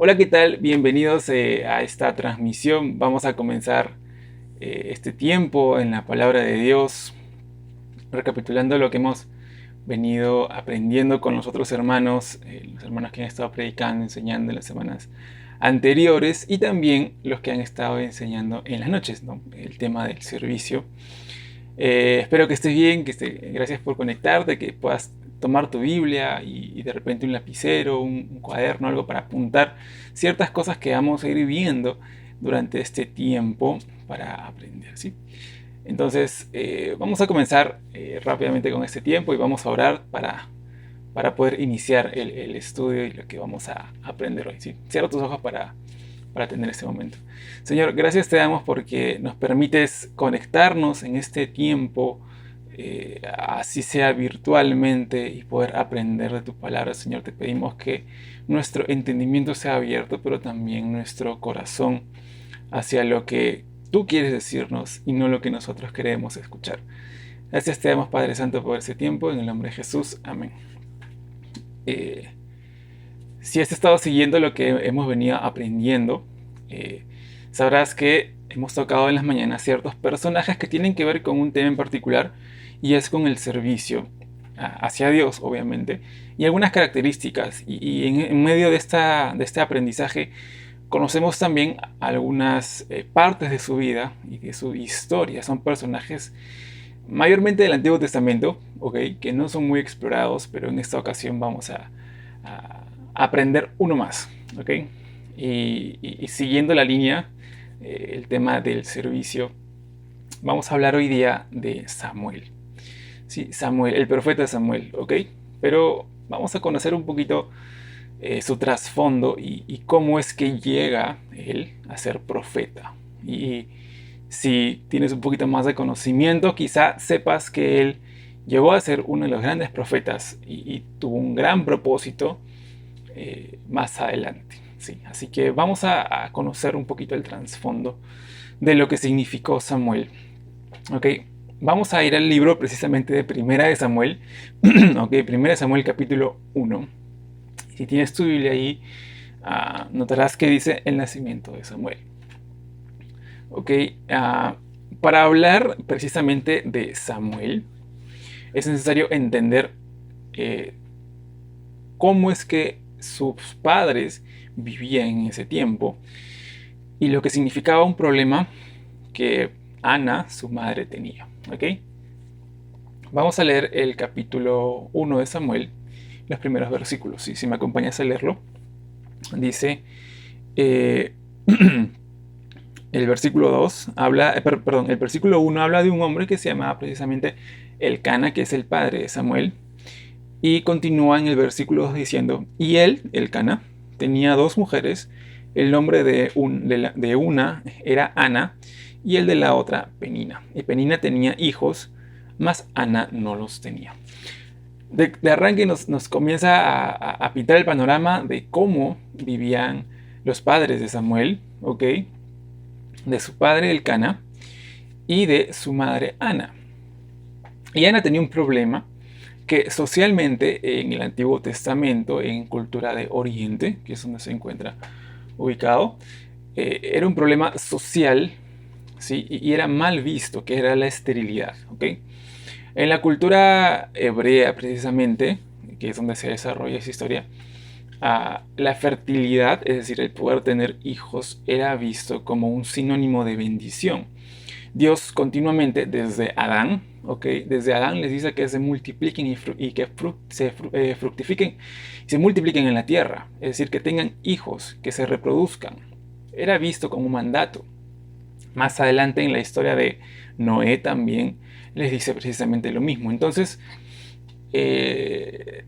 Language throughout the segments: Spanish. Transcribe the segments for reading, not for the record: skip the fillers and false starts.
Hola, ¿qué tal? Bienvenidos a esta transmisión. Vamos a comenzar este tiempo en la palabra de Dios, recapitulando lo que hemos venido aprendiendo con los hermanos que han estado predicando, enseñando en las semanas anteriores y también los que han estado enseñando en las noches, ¿no? El tema del servicio. Espero que estés bien, gracias por conectarte, que puedas tomar tu Biblia y de repente un lapicero, un cuaderno, algo para apuntar ciertas cosas que vamos a ir viendo durante este tiempo para aprender, ¿sí? Entonces, vamos a comenzar rápidamente con este tiempo y vamos a orar para poder iniciar el estudio y lo que vamos a aprender hoy, ¿sí? Cierra tus ojos para tener este momento. Señor, gracias te damos porque nos permites conectarnos en este tiempo, así sea virtualmente, y poder aprender de tu palabra. Señor, te pedimos que nuestro entendimiento sea abierto, pero también nuestro corazón hacia lo que tú quieres decirnos y no lo que nosotros queremos escuchar. Gracias te damos, Padre Santo, por ese tiempo, en el nombre de Jesús. Amén. Si has estado siguiendo lo que hemos venido aprendiendo, sabrás que hemos tocado en las mañanas ciertos personajes que tienen que ver con un tema en particular, y es con el servicio hacia Dios, obviamente, y algunas características. Y en medio de este aprendizaje conocemos también algunas partes de su vida y de su historia. Son personajes mayormente del Antiguo Testamento, ¿okay? Que no son muy explorados, pero en esta ocasión vamos a aprender uno más, ¿ok? Y siguiendo la línea, el tema del servicio, vamos a hablar hoy día de Samuel. Sí, Samuel, el profeta Samuel, ¿ok? Pero vamos a conocer un poquito su trasfondo y cómo es que llega él a ser profeta. Y si tienes un poquito más de conocimiento, quizá sepas que él llegó a ser uno de los grandes profetas y tuvo un gran propósito más adelante. Sí, así que vamos a conocer un poquito el trasfondo de lo que significó Samuel. Ok, vamos a ir al libro precisamente de Primera de Samuel. Ok, Primera de Samuel capítulo 1. Si tienes tu Biblia ahí, notarás que dice el nacimiento de Samuel. Ok, para hablar precisamente de Samuel, es necesario entender cómo es que sus padres vivían en ese tiempo y lo que significaba un problema que Ana, su madre, tenía. ¿Ok? Vamos a leer el capítulo 1 de Samuel, los primeros versículos. Si me acompañas a leerlo, dice, el versículo 2 habla, perdón, el versículo 1 habla de un hombre que se llamaba precisamente Elcana, que es el padre de Samuel. Y continúa en el versículo 2 diciendo, y él, Elcana, tenía dos mujeres, el nombre de una era Ana y el de la otra Penina. Y Penina tenía hijos, mas Ana no los tenía. De arranque nos comienza a pintar el panorama de cómo vivían los padres de Samuel, ¿ok? De su padre Elcana y de su madre Ana. Y Ana tenía un problema que socialmente en el Antiguo Testamento, en cultura de Oriente, que es donde se encuentra ubicado, era un problema social, ¿sí? Y era mal visto, que era la esterilidad, ¿ok? En la cultura hebrea, precisamente, que es donde se desarrolla esa historia, la fertilidad, es decir, el poder tener hijos, era visto como un sinónimo de bendición. Dios continuamente, desde Adán, ¿okay? Desde Adán les dice que se multipliquen y que fructifiquen y se multipliquen en la tierra, es decir, que tengan hijos, que se reproduzcan. Era visto como un mandato. Más adelante en la historia de Noé también les dice precisamente lo mismo. Entonces,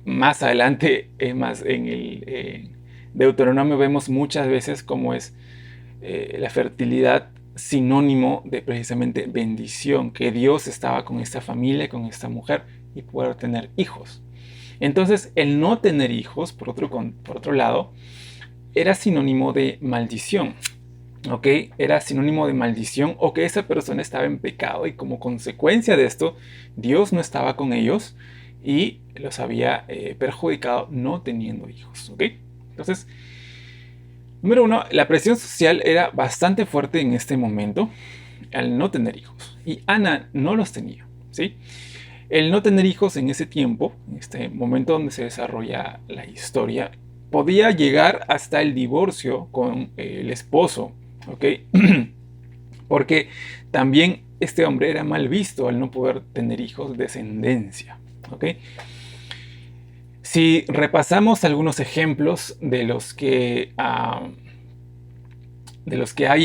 más adelante, más en el Deuteronomio vemos muchas veces cómo es la fertilidad sinónimo de precisamente bendición, que Dios estaba con esta familia, con esta mujer y poder tener hijos. Entonces, el no tener hijos, por otro lado, era sinónimo de maldición. ¿Ok? Era sinónimo de maldición o que esa persona estaba en pecado y como consecuencia de esto, Dios no estaba con ellos y los había perjudicado no teniendo hijos. ¿Ok? Entonces, Número uno, la presión social era bastante fuerte en este momento al no tener hijos. Y Ana no los tenía, ¿sí? El no tener hijos en ese tiempo, en este momento donde se desarrolla la historia, podía llegar hasta el divorcio con el esposo, ¿ok? Porque también este hombre era mal visto al no poder tener hijos, descendencia, ¿ok? Si repasamos algunos ejemplos de los que hay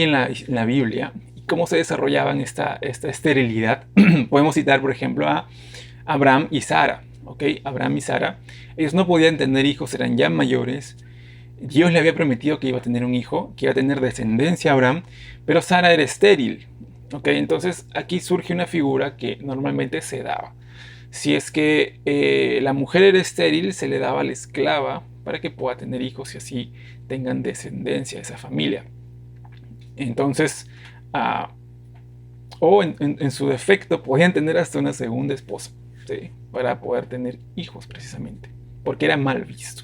en la Biblia y cómo se desarrollaban esta esterilidad, podemos citar, por ejemplo, a Abraham y Sara. ¿Ok? Abraham y Sara, ellos no podían tener hijos, eran ya mayores. Dios le había prometido que iba a tener un hijo, que iba a tener descendencia a Abraham, pero Sara era estéril. ¿Ok? Entonces aquí surge una figura que normalmente se daba. Si es que la mujer era estéril, se le daba a la esclava para que pueda tener hijos y así tengan descendencia a esa familia. Entonces, o en su defecto, podían tener hasta una segunda esposa, ¿sí? Para poder tener hijos precisamente, porque era mal visto.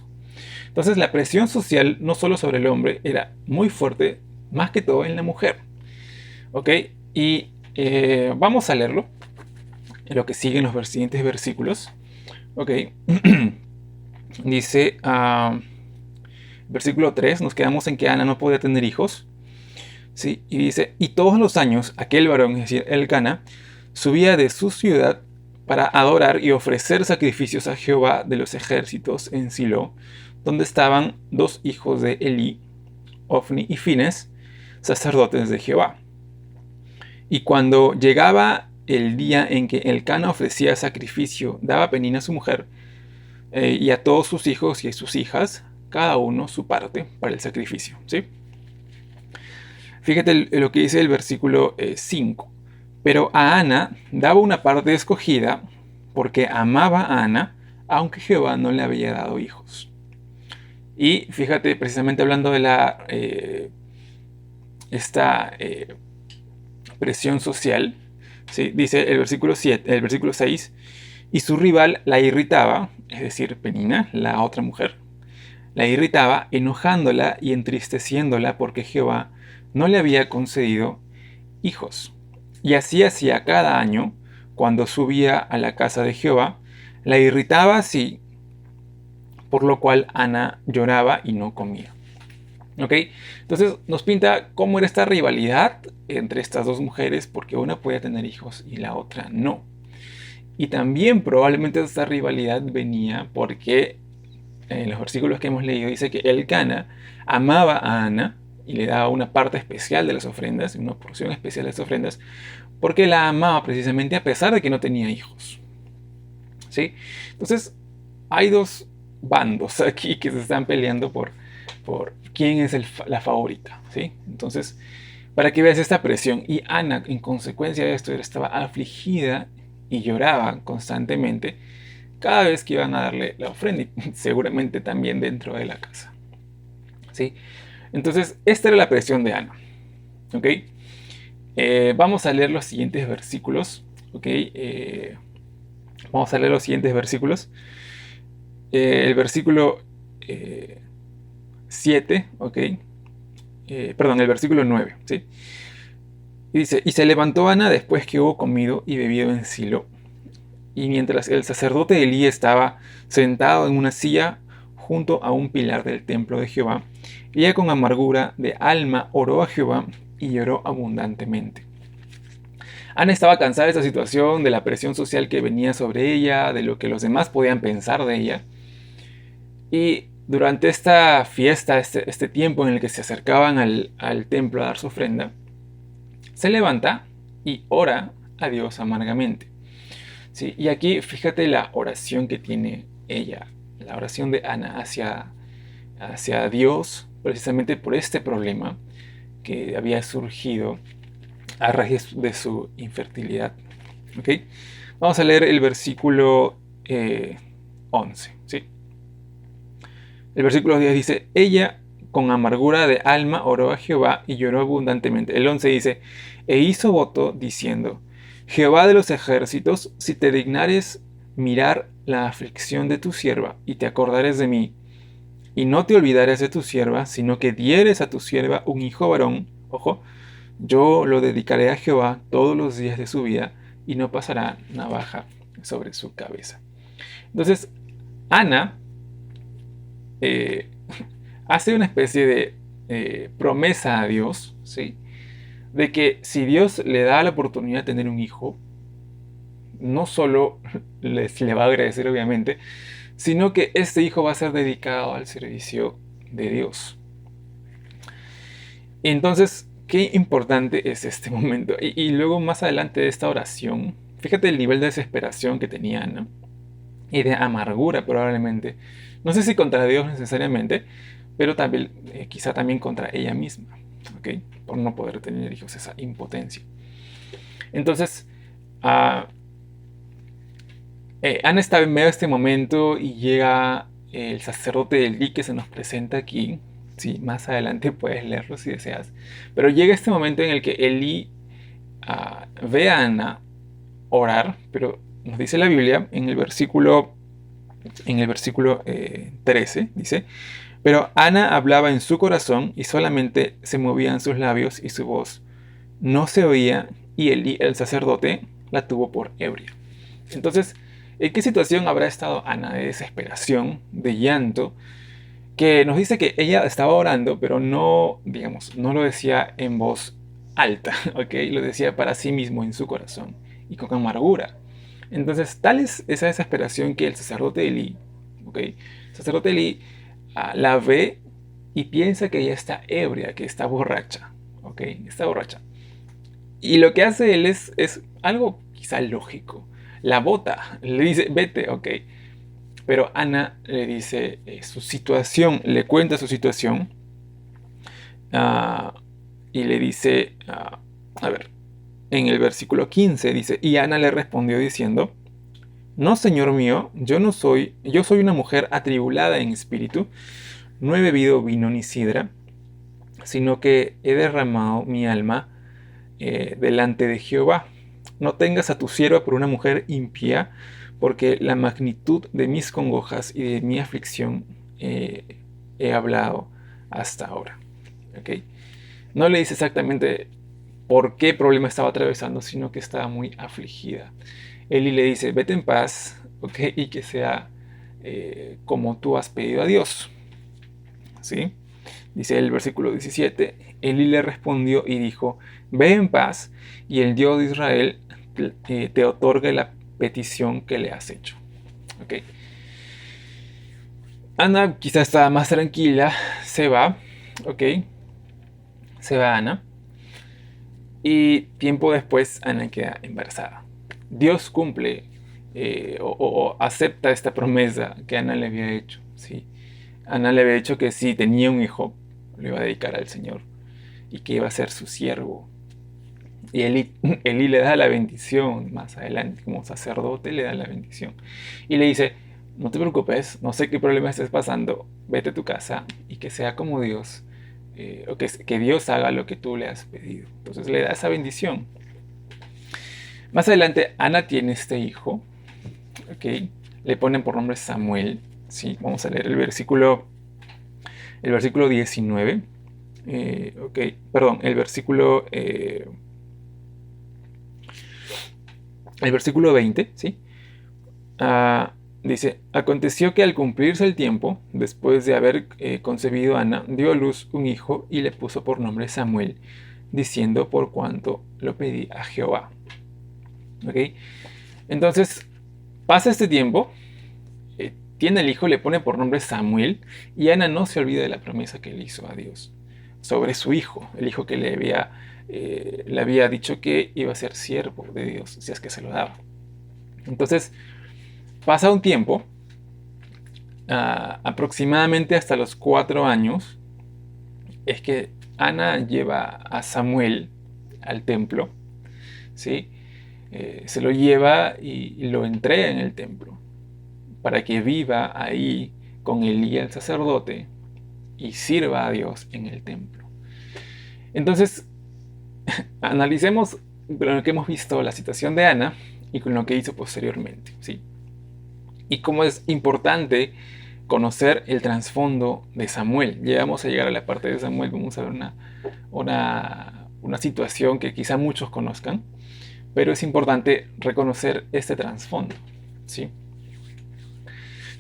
Entonces la presión social, no solo sobre el hombre, era muy fuerte, más que todo en la mujer. ¿Ok? Y vamos a leerlo, en lo que sigue en los siguientes versículos. ¿Ok? Dice, versículo 3, nos quedamos en que Ana no podía tener hijos. ¿Sí? Y dice, y todos los años aquel varón, es decir, Elcana, subía de su ciudad para adorar y ofrecer sacrificios a Jehová de los ejércitos en Silo, donde estaban dos hijos de Elí, Ofni y Fines, sacerdotes de Jehová. Y cuando llegaba el día en que Elcana ofrecía sacrificio, daba Penina a su mujer, y a todos sus hijos y a sus hijas, cada uno su parte para el sacrificio, ¿sí? Fíjate lo que dice el versículo 5. Pero a Ana daba una parte escogida porque amaba a Ana, aunque Jehová no le había dado hijos. Y fíjate, precisamente hablando de esta presión social, ¿sí? Dice el versículo 6, y su rival la irritaba, es decir, Penina, la otra mujer, la irritaba enojándola y entristeciéndola porque Jehová no le había concedido hijos. Y así hacía cada año, cuando subía a la casa de Jehová, la irritaba así, por lo cual Ana lloraba y no comía. ¿Ok? Entonces nos pinta cómo era esta rivalidad entre estas dos mujeres, porque una podía tener hijos y la otra no. Y también probablemente esta rivalidad venía porque en los versículos que hemos leído dice que Elcana amaba a Ana y le daba una parte especial de las ofrendas, una porción especial de las ofrendas, porque la amaba precisamente a pesar de que no tenía hijos. ¿Sí? Entonces, hay dos bandos aquí que se están peleando por quién es la favorita. ¿Sí? Entonces, para que veas esta presión. Y Ana, en consecuencia de esto, estaba afligida y lloraba constantemente cada vez que iban a darle la ofrenda, y seguramente también dentro de la casa. ¿Sí? Entonces, esta era la presión de Ana. ¿Ok? Vamos a leer los siguientes versículos. ¿Ok? Vamos a leer los siguientes versículos. El versículo 7, ¿ok? Perdón, el versículo 9, ¿sí? Y dice, y se levantó Ana después que hubo comido y bebido en Silo. Y mientras el sacerdote Elí estaba sentado en una silla junto a un pilar del templo de Jehová, ella con amargura de alma oró a Jehová y lloró abundantemente. Ana estaba cansada de esta situación, de la presión social que venía sobre ella, de lo que los demás podían pensar de ella. Y durante esta fiesta, este tiempo en el que se acercaban al templo a dar su ofrenda, se levanta y ora a Dios amargamente. ¿Sí? Y aquí fíjate la oración que tiene ella, la oración de Ana hacia Dios, precisamente por este problema que había surgido a raíz de su infertilidad. ¿Okay? Vamos a leer el versículo 11. ¿Sí? El versículo 10 dice, ella con amargura de alma oró a Jehová y lloró abundantemente. El 11 dice, e hizo voto diciendo, Jehová de los ejércitos, si te dignares mirar la aflicción de tu sierva y te acordares de mí, y no te olvidares de tu sierva, sino que dieres a tu sierva un hijo varón, ojo, yo lo dedicaré a Jehová todos los días de su vida, y no pasará navaja sobre su cabeza. Entonces, Ana eh, hace una especie de promesa a Dios, ¿sí? De que si Dios le da la oportunidad de tener un hijo, no solo le va a agradecer obviamente, sino que este hijo va a ser dedicado al servicio de Dios. Entonces, qué importante es este momento. Y luego más adelante de esta oración, fíjate el nivel de desesperación que tenía Ana y de amargura probablemente. No sé si contra Dios necesariamente, pero también, quizá también contra ella misma, ¿ok? Por no poder tener hijos, esa impotencia. Entonces, Ana está en medio de este momento y llega el sacerdote de Elí que se nos presenta aquí. Sí, más adelante puedes leerlo si deseas. Pero llega este momento en el que Elí ve a Ana orar, pero nos dice la Biblia en el versículo 13, dice, pero Ana hablaba en su corazón y solamente se movían sus labios y su voz no se oía, y Elí, el sacerdote, la tuvo por ebria. Entonces, ¿en qué situación habrá estado Ana de desesperación, de llanto? Que nos dice que ella estaba orando, pero no, digamos, no lo decía en voz alta, ¿ok? Lo decía para sí mismo en su corazón y con amargura. Entonces, tal es esa desesperación que el sacerdote Elí, ¿ok? El sacerdote Elí la ve y piensa que ella está ebria, que está borracha, ¿ok? Está borracha. Y lo que hace él es algo quizá lógico. La bota, le dice, vete, ok. Pero Ana le dice su situación, le cuenta su situación y le dice, a ver, en el versículo 15 dice, y Ana le respondió diciendo, no, señor mío, yo soy una mujer atribulada en espíritu, no he bebido vino ni sidra, sino que he derramado mi alma delante de Jehová. No tengas a tu sierva por una mujer impía, porque la magnitud de mis congojas y de mi aflicción he hablado hasta ahora. ¿Okay? No le dice exactamente por qué problema estaba atravesando, sino que estaba muy afligida. Eli le dice, vete en paz, ¿okay? Y que sea como tú has pedido a Dios. ¿Sí? Dice el versículo 17, Eli le respondió y dijo, ve en paz y el Dios de Israel te otorgue la petición que le has hecho. Okay. Ana quizás estaba más tranquila, se va, ok, se va Ana y tiempo después Ana queda embarazada. Dios cumple o acepta esta promesa que Ana le había hecho. ¿Sí? Ana le había dicho que si tenía un hijo, lo iba a dedicar al Señor y que iba a ser su siervo. Y Elí le da la bendición más adelante, como sacerdote le da la bendición. Y le dice, no te preocupes, no sé qué problema estés pasando, vete a tu casa y que sea como Dios, o que Dios haga lo que tú le has pedido. Entonces le da esa bendición. Más adelante Ana tiene este hijo, ¿okay? Le ponen por nombre Samuel. ¿Sí? Vamos a leer el versículo 19. Perdón, el versículo 20, ¿sí? Dice, aconteció que al cumplirse el tiempo, después de haber concebido Ana, dio a luz un hijo y le puso por nombre Samuel, diciendo por cuanto lo pedí a Jehová. ¿Ok? Entonces, pasa este tiempo, tiene el hijo, le pone por nombre Samuel, y Ana no se olvida de la promesa que le hizo a Dios sobre su hijo, el hijo que le había dicho que iba a ser siervo de Dios, si es que se lo daba. Entonces, pasa un tiempo, aproximadamente hasta los 4 años, es que Ana lleva a Samuel al templo, ¿sí? Se lo lleva y lo entrega en el templo para que viva ahí con Elí el sacerdote y sirva a Dios en el templo. Entonces, analicemos lo que hemos visto, la situación de Ana y con lo que hizo posteriormente, ¿sí? Y cómo es importante conocer el trasfondo de Samuel. Ya vamos a llegar a la parte de Samuel, vamos a ver una situación que quizá muchos conozcan, pero es importante reconocer este trasfondo, ¿sí?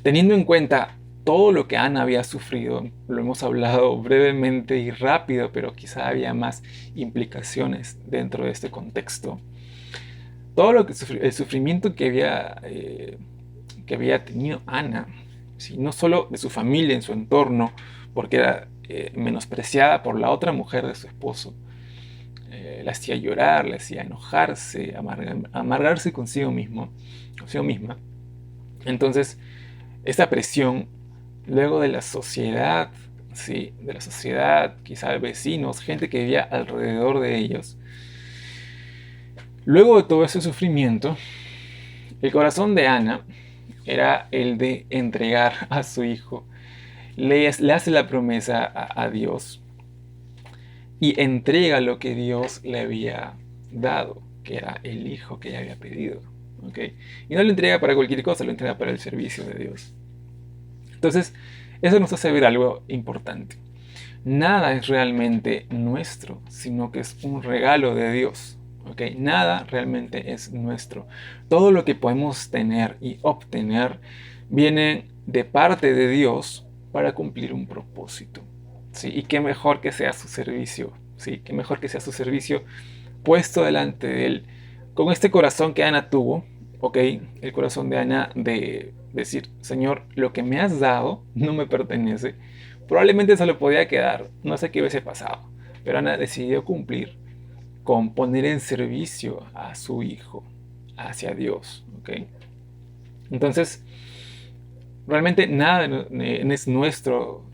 Teniendo en cuenta todo lo que Ana había sufrido, lo hemos hablado brevemente y rápido, pero quizá había más implicaciones dentro de este contexto. Todo el sufrimiento que había tenido Ana, ¿sí? No solo de su familia, en su entorno, porque era menospreciada por la otra mujer de su esposo, la hacía llorar, la hacía enojarse, amargarse consigo misma. Entonces, esta presión, luego de la sociedad, ¿sí? De la sociedad, quizá de vecinos, gente que vivía alrededor de ellos. Luego de todo ese sufrimiento, el corazón de Ana era el de entregar a su hijo. Le hace la promesa a Dios y entrega lo que Dios le había dado, que era el hijo que ella había pedido. ¿Okay? Y no lo entrega para cualquier cosa, lo entrega para el servicio de Dios. Entonces, eso nos hace ver algo importante. Nada es realmente nuestro, sino que es un regalo de Dios. ¿Okay? Nada realmente es nuestro. Todo lo que podemos tener y obtener viene de parte de Dios para cumplir un propósito. ¿Sí? Y qué mejor que sea su servicio. ¿Sí? Qué mejor que sea su servicio puesto delante de Él con este corazón que Ana tuvo. ¿Okay? El corazón de Ana de decir, Señor, lo que me has dado no me pertenece. Probablemente se lo podía quedar, no sé qué hubiese pasado, pero Ana decidió cumplir con poner en servicio a su hijo hacia Dios. ¿Okay? Entonces, realmente nada es nuestro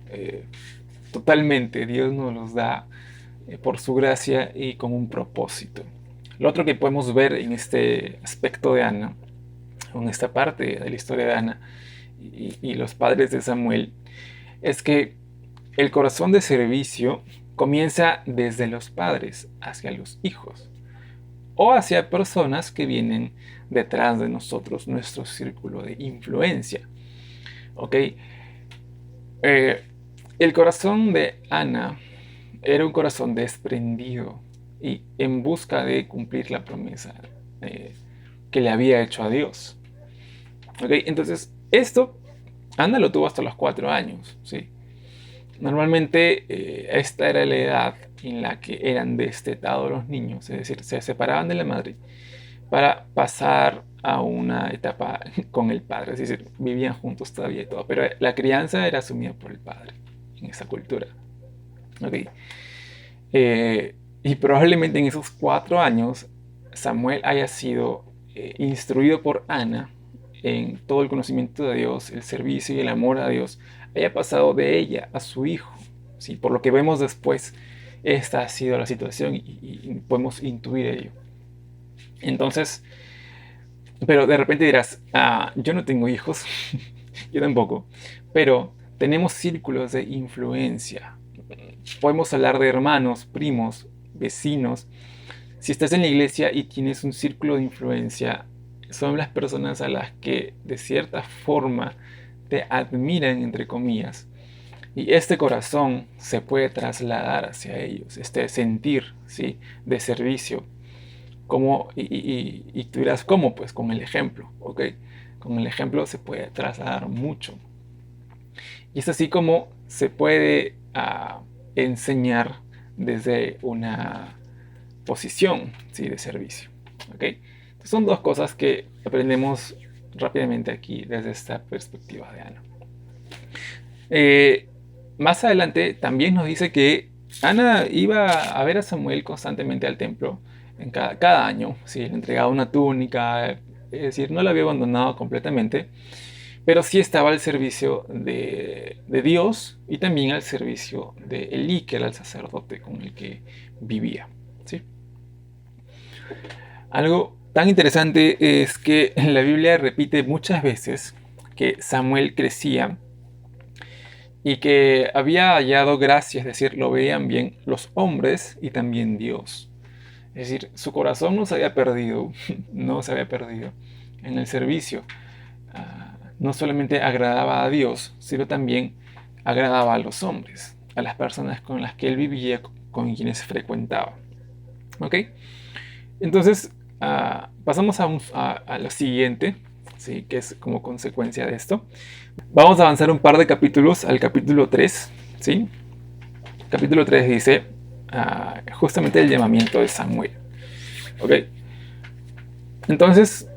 totalmente. Dios nos los da por su gracia y con un propósito. Lo otro que podemos ver en este aspecto de Ana, en esta parte de la historia de Ana y los padres de Samuel, es que el corazón de servicio comienza desde los padres hacia los hijos o hacia personas que vienen detrás de nosotros, nuestro círculo de influencia. ¿Ok? El corazón de Ana era un corazón desprendido y en busca de cumplir la promesa que le había hecho a Dios. ¿Ok? Entonces, esto Ana lo tuvo hasta los 4 años, ¿sí? Normalmente esta era la edad en la que eran destetados los niños, es decir, se separaban de la madre para pasar a una etapa con el padre, es decir, vivían juntos todavía y todo, pero la crianza era asumida por el padre en esa cultura. ¿Okay? Y probablemente en esos 4 años Samuel haya sido instruido por Ana en todo el conocimiento de Dios, el servicio y el amor a Dios, haya pasado de ella a su hijo. ¿Sí? Por lo que vemos después, esta ha sido la situación y podemos intuir ello. Entonces, pero de repente dirás, yo no tengo hijos, yo tampoco, pero tenemos círculos de influencia. Podemos hablar de hermanos, primos, vecinos. Si estás en la iglesia y tienes un círculo de influencia, son las personas a las que de cierta forma te admiran, entre comillas. Y este corazón se puede trasladar hacia ellos, este sentir, ¿sí? De servicio. Y tú dirás, ¿cómo? Pues con el ejemplo, ¿ok? Con el ejemplo se puede trasladar mucho. Y es así como se puede enseñar desde una posición, ¿sí? De servicio, ¿ok? Entonces son 2 cosas que aprendemos rápidamente aquí desde esta perspectiva de Ana. Más adelante también nos dice que Ana iba a ver a Samuel constantemente al templo en cada año, ¿sí? Le entregaba una túnica, es decir, no la había abandonado completamente, pero sí estaba al servicio de Dios y también al servicio de Elí, que era el sacerdote con el que vivía, ¿sí? Algo tan interesante es que la Biblia repite muchas veces que Samuel crecía y que había hallado gracia, es decir, lo veían bien los hombres y también Dios. Es decir, su corazón no se había perdido, no se había perdido en el servicio, no solamente agradaba a Dios, sino también agradaba a los hombres, a las personas con las que él vivía, con quienes frecuentaba. ¿Ok? Entonces, pasamos a lo siguiente, ¿sí? Que es como consecuencia de esto. Vamos a avanzar un par de capítulos al capítulo 3, ¿sí? Capítulo 3 dice justamente el llamamiento de Samuel. ¿Ok? Entonces,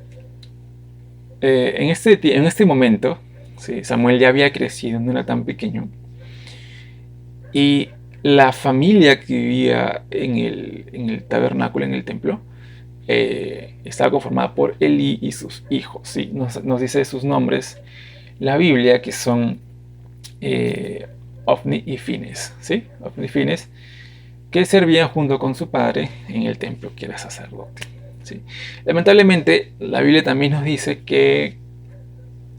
en este momento, ¿sí? Samuel ya había crecido, no era tan pequeño. Y la familia que vivía en el tabernáculo, en el templo, estaba conformada por Eli y sus hijos. ¿Sí? Nos dice sus nombres la Biblia, que son Ofni y Fines. ¿Sí? Ofni y Fines, que servían junto con su padre en el templo, que era sacerdote. ¿Sí? Lamentablemente, la Biblia también nos dice que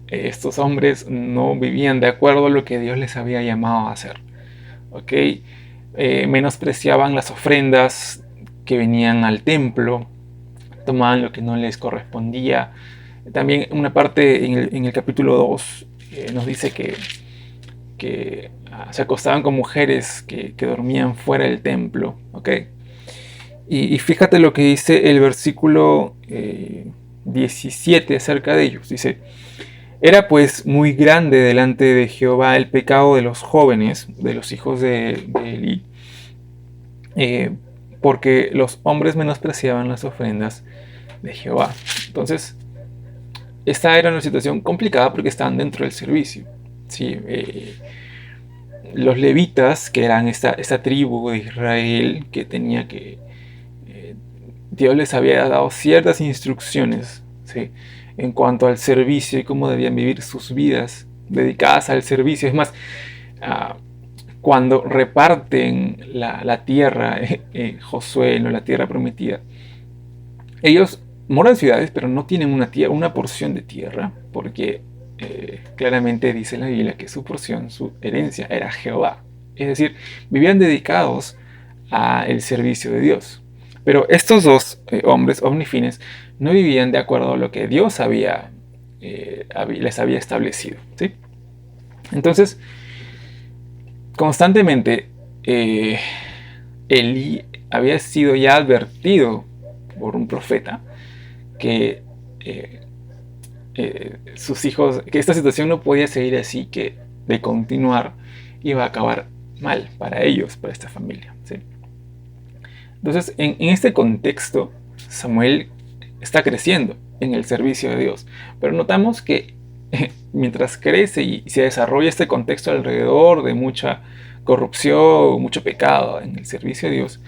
estos hombres no vivían de acuerdo a lo que Dios les había llamado a hacer. ¿Ok? Menospreciaban las ofrendas que venían al templo, tomaban lo que no les correspondía. También una parte en el capítulo 2 nos dice que se acostaban con mujeres que dormían fuera del templo. ¿Ok? Y fíjate lo que dice el versículo 17 acerca de ellos. Dice: era pues muy grande delante de Jehová el pecado de los jóvenes, de los hijos de Eli, porque los hombres menospreciaban las ofrendas de Jehová. Entonces, esta era una situación complicada porque estaban dentro del servicio. ¿Sí? Los levitas, que eran esta tribu de Israel que tenía que... Dios les había dado ciertas instrucciones, ¿sí? En cuanto al servicio y cómo debían vivir sus vidas dedicadas al servicio. Es más, cuando reparten la tierra, Josué, ¿no? La tierra prometida, ellos moran ciudades, pero no tienen una porción de tierra, porque claramente dice la Biblia que su porción, su herencia, era Jehová. Es decir, vivían dedicados al servicio de Dios. Pero estos dos hombres omnifines no vivían de acuerdo a lo que Dios les había establecido. ¿Sí? Entonces, constantemente, Elí había sido ya advertido por un profeta que sus hijos, que esta situación no podía seguir así, que de continuar iba a acabar mal para ellos, para esta familia. ¿Sí? Entonces, en este contexto, Samuel está creciendo en el servicio de Dios. Pero notamos que mientras crece y se desarrolla este contexto alrededor de mucha corrupción, mucho pecado en el servicio de Dios,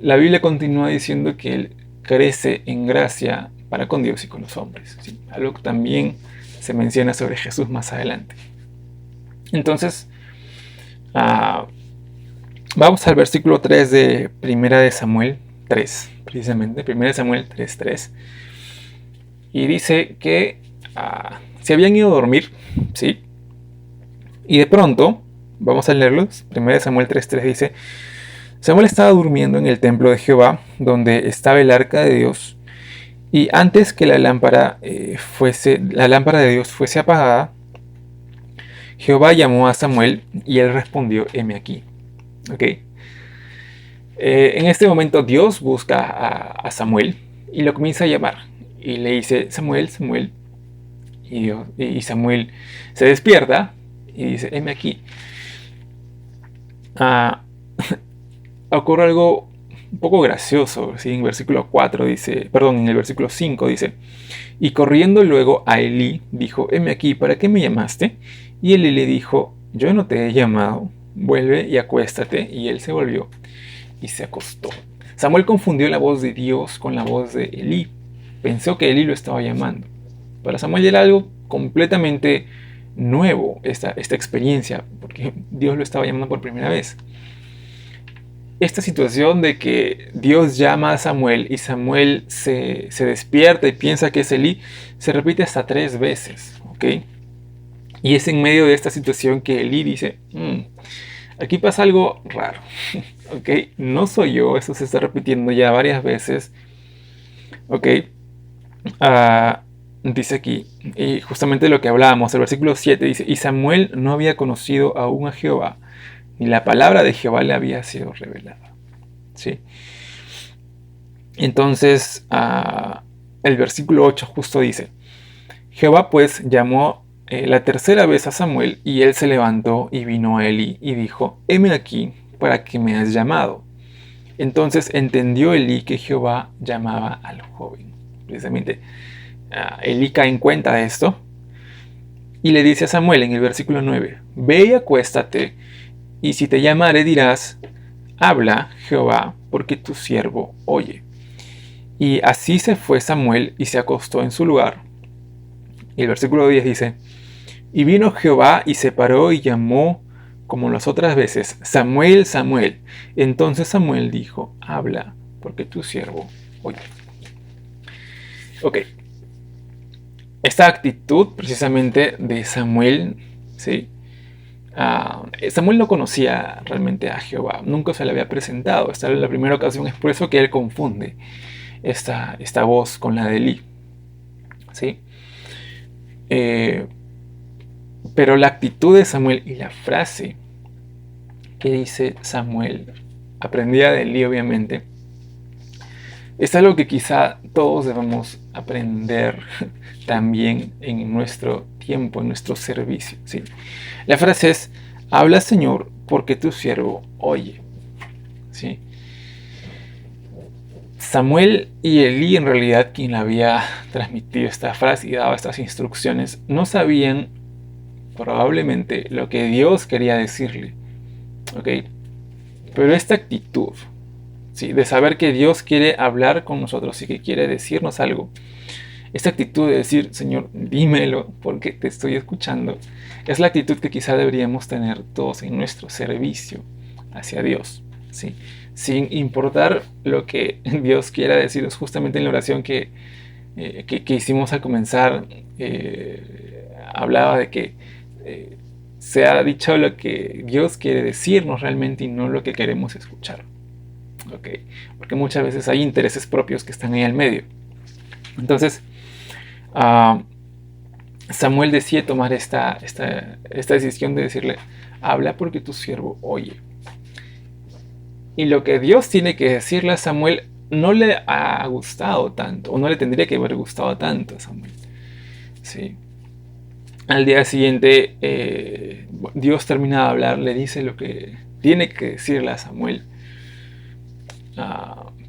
la Biblia continúa diciendo que él crece en gracia para con Dios y con los hombres. ¿Sí? Algo que también se menciona sobre Jesús más adelante. Entonces, vamos al versículo 3 de 1 de Samuel 3, precisamente, 1 de Samuel 3:3. Y dice que se habían ido a dormir, ¿sí? Y de pronto, vamos a leerlos, 1 de Samuel 3:3 dice: Samuel estaba durmiendo en el templo de Jehová, donde estaba el arca de Dios, y antes que la lámpara de Dios fuese apagada, Jehová llamó a Samuel y él respondió: heme aquí. ¿Ok? En este momento Dios busca a Samuel y lo comienza a llamar. Y le dice: Samuel, Samuel. Y Samuel se despierta y dice: heme aquí. Ocurre algo un poco gracioso, ¿sí? En el versículo 5 dice: y corriendo luego a Elí, dijo: heme aquí, ¿para qué me llamaste? Y Elí le dijo: yo no te he llamado, vuelve y acuéstate. Y él se volvió y se acostó. Samuel confundió la voz de Dios con la voz de Elí. Pensó que Elí lo estaba llamando. Para Samuel era algo completamente nuevo esta experiencia, porque Dios lo estaba llamando por primera vez. Esta situación de que Dios llama a Samuel y Samuel se despierta y piensa que es Elí, se repite hasta 3 veces. ¿Ok? Y es en medio de esta situación que Elí dice: aquí pasa algo raro. ¿Ok? No soy yo, eso se está repitiendo ya varias veces. ¿Ok? dice aquí, y justamente lo que hablábamos, el versículo 7 dice, y Samuel no había conocido aún a Jehová, ni la palabra de Jehová le había sido revelada. ¿Sí? Entonces, el versículo 8 justo dice, Jehová pues llamó la tercera vez a Samuel, y él se levantó y vino a Elí y dijo, heme aquí, ¿para qué me has llamado? Entonces entendió Elí que Jehová llamaba al joven. Precisamente Elí cae en cuenta de esto y le dice a Samuel en el versículo 9, ve y acuéstate, y si te llamare dirás, habla Jehová, porque tu siervo oye. Y así se fue Samuel y se acostó en su lugar. Y el versículo 10 dice, y vino Jehová y se paró y llamó como las otras veces, Samuel, Samuel. Entonces Samuel dijo, habla, porque tu siervo oye. Ok. Esta actitud precisamente de Samuel, ¿sí? Samuel no conocía realmente a Jehová, nunca se le había presentado. Esta es la primera ocasión, es por eso que él confunde esta voz con la de Elí, ¿sí? Pero la actitud de Samuel y la frase que dice Samuel, aprendida de Elí obviamente, es algo que quizá todos debemos aprender también en nuestro tiempo, en nuestro servicio, ¿sí? La frase es, habla Señor, porque tu siervo oye, ¿sí? Samuel y Elí, en realidad, quien le había transmitido esta frase y dado estas instrucciones, no sabían probablemente lo que Dios quería decirle, ¿ok? Pero esta actitud, ¿sí?, de saber que Dios quiere hablar con nosotros y que quiere decirnos algo, esta actitud de decir, Señor, dímelo porque te estoy escuchando, es la actitud que quizá deberíamos tener todos en nuestro servicio hacia Dios, ¿sí? Sin importar lo que Dios quiera decirnos. Justamente en la oración que hicimos al comenzar, hablaba de que se ha dicho lo que Dios quiere decirnos realmente y no lo que queremos escuchar, ¿okay? Porque muchas veces hay intereses propios que están ahí al medio. Entonces, Samuel decide tomar esta decisión de decirle, habla porque tu siervo oye. Y lo que Dios tiene que decirle a Samuel no le ha gustado tanto, o no le tendría que haber gustado tanto a Samuel, ¿sí? Al día siguiente, Dios termina de hablar, le dice lo que tiene que decirle a Samuel.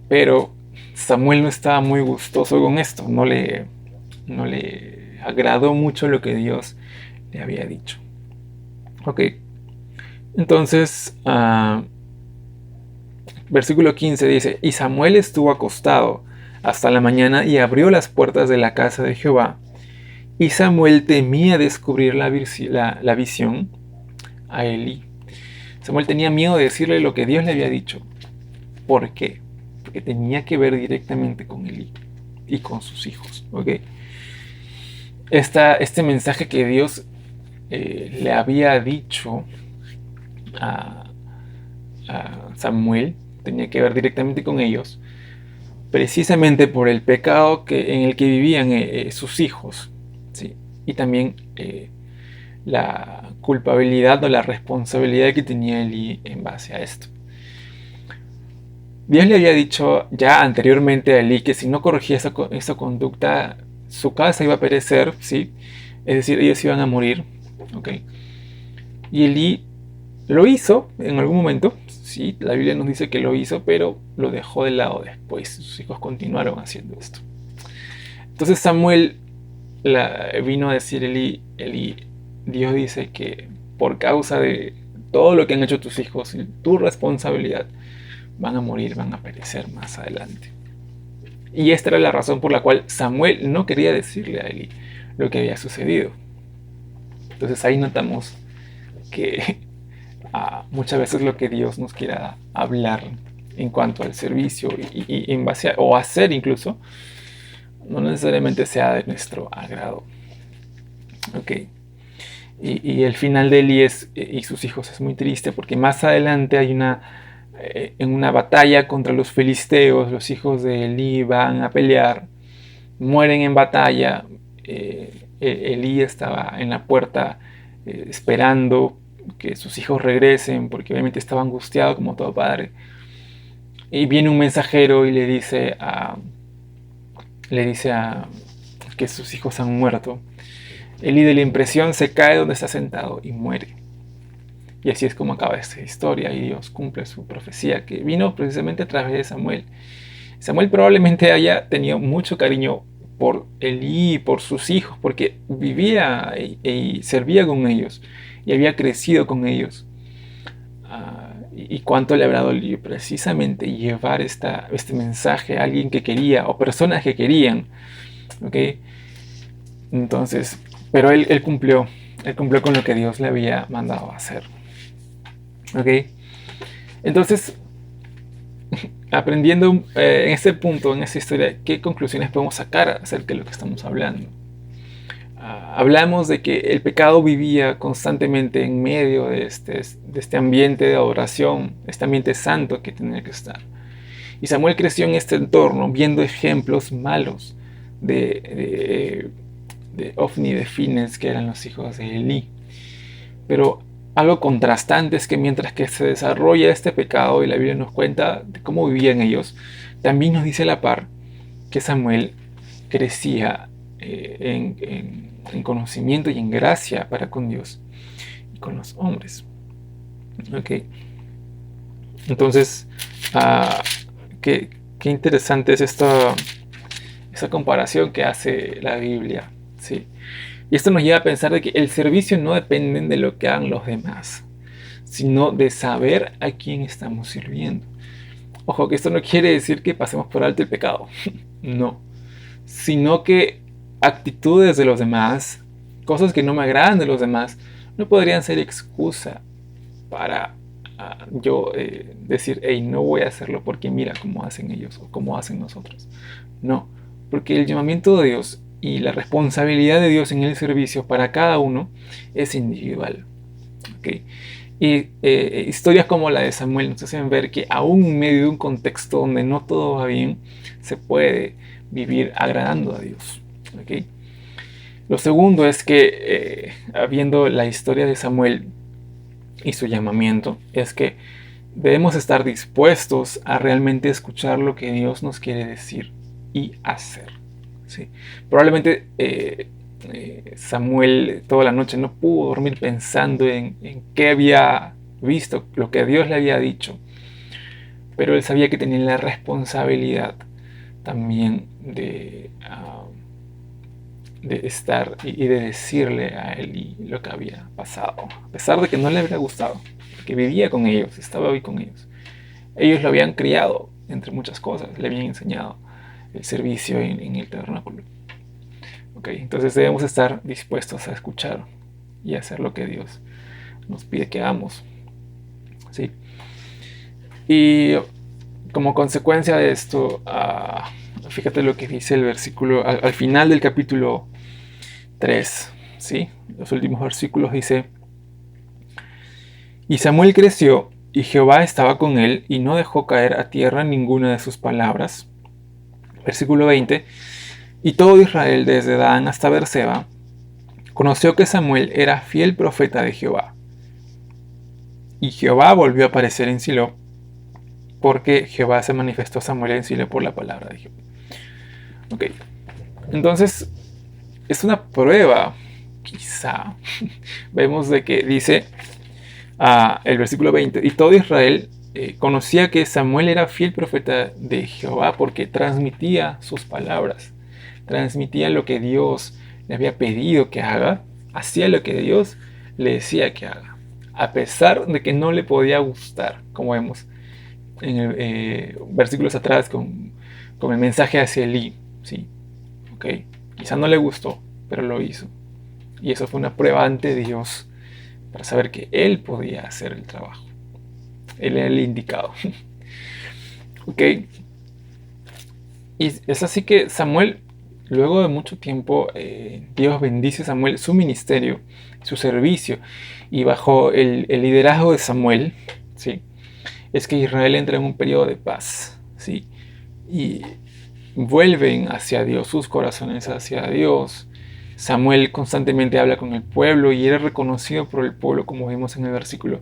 Pero Samuel no estaba muy gustoso con esto, no le agradó mucho lo que Dios le había dicho. Ok, entonces, versículo 15 dice, y Samuel estuvo acostado hasta la mañana y abrió las puertas de la casa de Jehová. Y Samuel temía descubrir la visión a Elí. Samuel tenía miedo de decirle lo que Dios le había dicho. ¿Por qué? Porque tenía que ver directamente con Elí y con sus hijos. ¿Okay? Este mensaje que Dios le había dicho a Samuel tenía que ver directamente con ellos, precisamente por el pecado en el que vivían sus hijos, ¿sí? Y también la culpabilidad o la responsabilidad que tenía Elí en base a esto. Dios le había dicho ya anteriormente a Elí que si no corregía esa conducta, su casa iba a perecer, ¿sí? Es decir, ellos iban a morir, ¿ok? Y Elí lo hizo en algún momento, sí, la Biblia nos dice que lo hizo, pero lo dejó de lado después. Sus hijos continuaron haciendo esto. Entonces Samuel vino a decir a Elí, Dios dice que por causa de todo lo que han hecho tus hijos y tu responsabilidad, van a morir, van a perecer más adelante. Y esta era la razón por la cual Samuel no quería decirle a Elí lo que había sucedido. Entonces ahí notamos que muchas veces lo que Dios nos quiera hablar en cuanto al servicio y en base o hacer incluso, no necesariamente sea de nuestro agrado. Ok. Y el final de Elí y sus hijos es muy triste porque más adelante hay en una batalla contra los filisteos, los hijos de Elí van a pelear, mueren en batalla, Elí estaba en la puerta esperando que sus hijos regresen, porque obviamente estaba angustiado como todo padre. Y viene un mensajero y le dice a que sus hijos han muerto. Elí, de la impresión, se cae donde está sentado y muere. Y así es como acaba esta historia, y Dios cumple su profecía, que vino precisamente a través de Samuel. Samuel probablemente haya tenido mucho cariño por Elí y por sus hijos, porque vivía y servía con ellos, y había crecido con ellos. Y cuánto le habrá dolido precisamente llevar este mensaje a alguien que quería, o personas que querían. ¿Ok? Entonces, pero él cumplió con lo que Dios le había mandado a hacer. ¿Ok? Entonces, aprendiendo en este punto, en esta historia, ¿qué conclusiones podemos sacar acerca de lo que estamos hablando? Hablamos de que el pecado vivía constantemente en medio de este ambiente de adoración, este ambiente santo que tenía que estar. Y Samuel creció en este entorno viendo ejemplos malos de Ofni y de Fines, que eran los hijos de Elí. Pero algo contrastante es que mientras que se desarrolla este pecado y la Biblia nos cuenta de cómo vivían ellos, también nos dice a la par que Samuel crecía en conocimiento y en gracia para con Dios y con los hombres. ¿Ok? Entonces, qué interesante es esa comparación que hace la Biblia. ¿Sí? Y esto nos lleva a pensar de que el servicio no depende de lo que hagan los demás, sino de saber a quién estamos sirviendo. Ojo, que esto no quiere decir que pasemos por alto el pecado. No. Sino que actitudes de los demás, cosas que no me agradan de los demás, no podrían ser excusa para yo decir, hey, no voy a hacerlo porque mira cómo hacen ellos o cómo hacen nosotros. No, porque el llamamiento de Dios y la responsabilidad de Dios en el servicio para cada uno es individual. ¿Okay? Y historias como la de Samuel nos hacen ver que aún en medio de un contexto donde no todo va bien, se puede vivir agradando a Dios. ¿Okay? Lo segundo es que, viendo la historia de Samuel y su llamamiento, es que debemos estar dispuestos a realmente escuchar lo que Dios nos quiere decir y hacer. ¿Sí? Probablemente Samuel toda la noche no pudo dormir pensando en qué había visto, lo que Dios le había dicho, pero él sabía que tenía la responsabilidad también de estar y de decirle a él lo que había pasado, a pesar de que no le había gustado, porque vivía con ellos, estaba hoy con ellos. Ellos lo habían criado, entre muchas cosas, le habían enseñado el servicio en el tabernáculo. Okay, entonces debemos estar dispuestos a escuchar y hacer lo que Dios nos pide que hagamos. ¿Sí? Y como consecuencia de esto, fíjate lo que dice el versículo al final del capítulo 3. ¿Sí? Los últimos versículos dice: y Samuel creció, y Jehová estaba con él, y no dejó caer a tierra ninguna de sus palabras. Versículo 20. Y todo Israel, desde Dan hasta Beerseba, conoció que Samuel era fiel profeta de Jehová. Y Jehová volvió a aparecer en Silo, porque Jehová se manifestó a Samuel en Silo por la palabra de Jehová. Ok, entonces es una prueba, quizá. Vemos de que dice el versículo 20, y todo Israel conocía que Samuel era fiel profeta de Jehová porque transmitía sus palabras. Transmitía lo que Dios le había pedido que haga, hacía lo que Dios le decía que haga, a pesar de que no le podía gustar, como vemos en versículos atrás con el mensaje hacia Elí. ¿Sí? Okay. Quizá no le gustó, pero lo hizo. Y eso fue una prueba ante Dios para saber que Él podía hacer el trabajo. Él era el indicado. Ok. Y es así que Samuel, luego de mucho tiempo, Dios bendice a Samuel, su ministerio, su servicio, y bajo el liderazgo de Samuel, ¿sí? Es que Israel entra en un periodo de paz, ¿sí? Y vuelven hacia Dios, sus corazones hacia Dios, Samuel constantemente habla con el pueblo y era reconocido por el pueblo, como vimos en el versículo,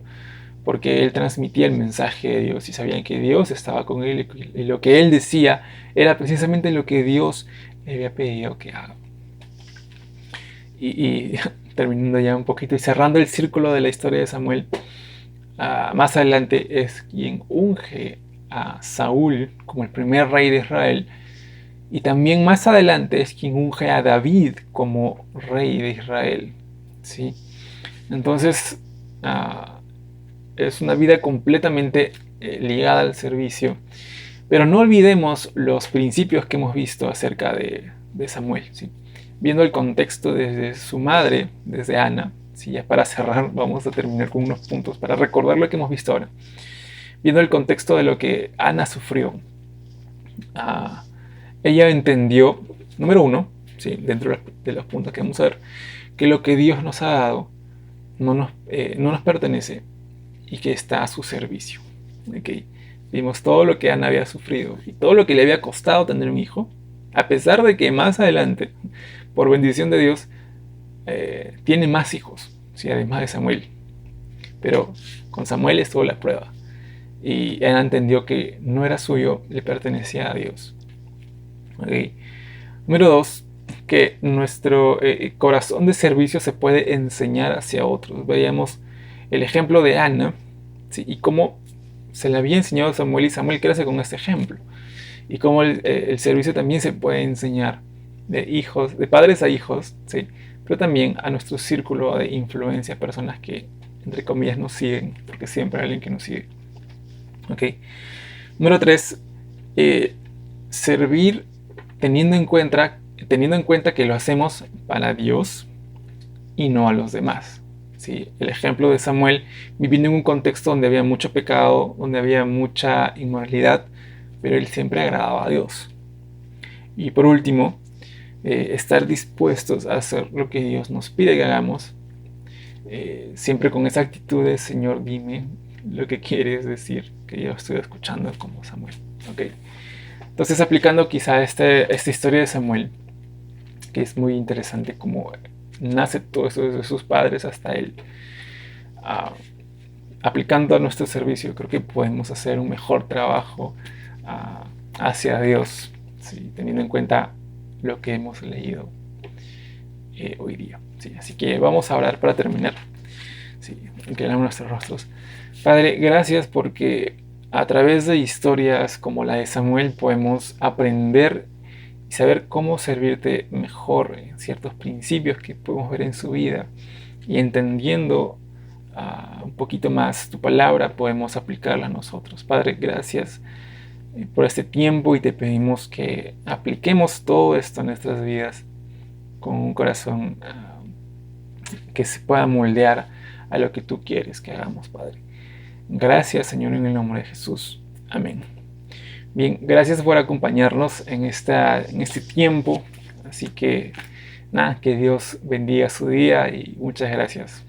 porque él transmitía el mensaje de Dios y sabían que Dios estaba con él y lo que él decía era precisamente lo que Dios le había pedido que haga. Y terminando ya un poquito y cerrando el círculo de la historia de Samuel, más adelante es quien unge a Saúl como el primer rey de Israel, y también más adelante es quien unge a David como rey de Israel, ¿sí? Entonces es una vida completamente ligada al servicio, pero no olvidemos los principios que hemos visto acerca de Samuel, ¿sí? Viendo el contexto desde su madre, desde Ana, ¿sí? Ya para cerrar vamos a terminar con unos puntos para recordar lo que hemos visto ahora. Viendo el contexto de lo que Ana sufrió, ella entendió, número uno, ¿sí? Dentro de los puntos que vamos a ver, que lo que Dios nos ha dado no nos pertenece y que está a su servicio. ¿Okay? Vimos todo lo que Ana había sufrido y todo lo que le había costado tener un hijo, a pesar de que más adelante, por bendición de Dios, tiene más hijos, ¿sí? Además de Samuel. Pero con Samuel estuvo la prueba. Y Ana entendió que no era suyo, le pertenecía a Dios. ¿Okay? Número 2, que nuestro corazón de servicio se puede enseñar hacia otros. Veíamos el ejemplo de Ana, ¿sí? Y cómo se le había enseñado a Samuel y Samuel crece con este ejemplo. Y cómo el servicio también se puede enseñar de padres a hijos, ¿sí? Pero también a nuestro círculo de influencia, personas que, entre comillas, nos siguen, porque siempre hay alguien que nos sigue. ¿Okay? Número 3, servir teniendo en cuenta que lo hacemos para Dios y no a los demás. ¿Sí? El ejemplo de Samuel viviendo en un contexto donde había mucho pecado, donde había mucha inmoralidad, pero él siempre agradaba a Dios. Y por último, estar dispuestos a hacer lo que Dios nos pide que hagamos, siempre con esa actitud de Señor, dime lo que quieres decir, que yo estoy escuchando como Samuel. ¿Okay? Entonces, aplicando quizá esta historia de Samuel, que es muy interesante cómo nace todo eso desde sus padres hasta él, aplicando a nuestro servicio, creo que podemos hacer un mejor trabajo hacia Dios, ¿sí? Teniendo en cuenta lo que hemos leído hoy día. ¿Sí? Así que vamos a orar para terminar. ¿Sí? Inclinamos nuestros rostros. Padre, gracias porque a través de historias como la de Samuel podemos aprender y saber cómo servirte mejor en ciertos principios que podemos ver en su vida, y entendiendo un poquito más tu palabra podemos aplicarla a nosotros. Padre, gracias por este tiempo y te pedimos que apliquemos todo esto en nuestras vidas con un corazón que se pueda moldear a lo que tú quieres que hagamos, Padre. Gracias, Señor, en el nombre de Jesús. Amén. Bien, gracias por acompañarnos en este tiempo. Así que, nada, que Dios bendiga su día y muchas gracias.